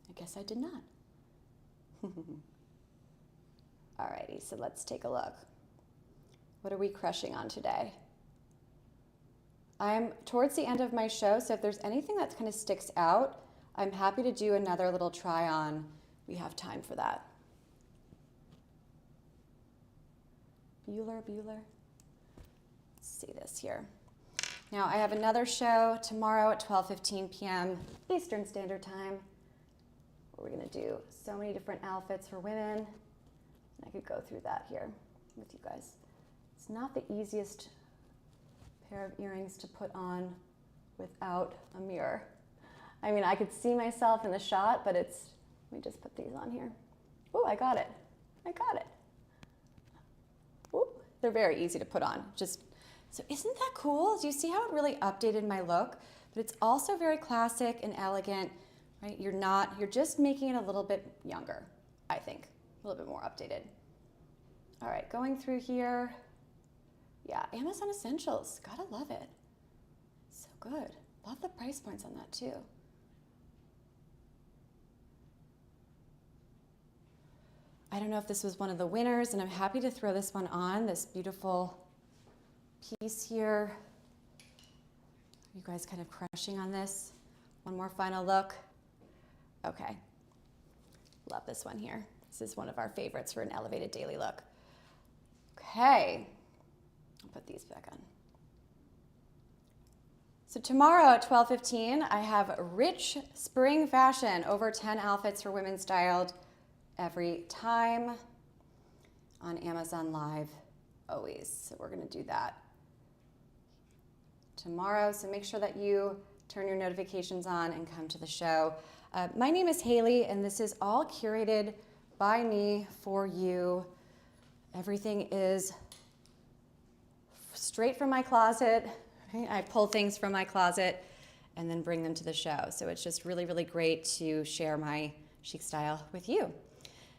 I guess I did not. Alrighty, so let's take a look. What are we crushing on today? I'm towards the end of my show, so if there's anything that kind of sticks out, I'm happy to do another little try on. We have time for that. Bueller. Let's see this here. Now I have another show tomorrow at 12:15 p.m. Eastern Standard Time, where we're gonna do so many different outfits for women. And I could go through that here with you guys. It's not the easiest pair of earrings to put on without a mirror. I mean, I could see myself in the shot, but let me just put these on here. Oh, I got it. Ooh, they're very easy to put on. So isn't that cool? Do you see how it really updated my look? But it's also very classic and elegant, right? You're just making it a little bit younger, I think. A little bit more updated. All right, going through here. Yeah, Amazon Essentials, gotta love it. So good. Love the price points on that too. I don't know if this was one of the winners, and I'm happy to throw this one on, this beautiful piece here. You guys kind of crushing on this? One more final look. Okay, love this one here. This is one of our favorites for an elevated daily look. Okay. I'll put these back on. So tomorrow at 12:15, I have rich spring fashion, over 10 outfits for women styled every time on Amazon Live, always. So we're gonna do that tomorrow. So make sure that you turn your notifications on and come to the show. My name is Hailey, and this is all curated by me for you. Everything is straight from my closet. Right? I pull things from my closet and then bring them to the show. So it's just really, really great to share my chic style with you.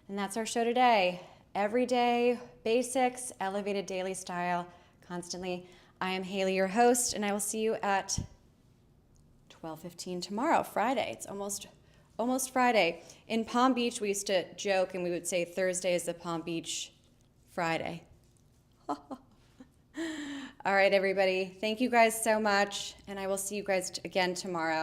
And that's our show today. Everyday basics, elevated daily style, constantly. I am Hailey, your host, and I will see you at 12:15 tomorrow, Friday. It's almost Friday. In Palm Beach, we used to joke and we would say Thursday is the Palm Beach Friday. All right, everybody. Thank you guys so much, and I will see you guys again tomorrow.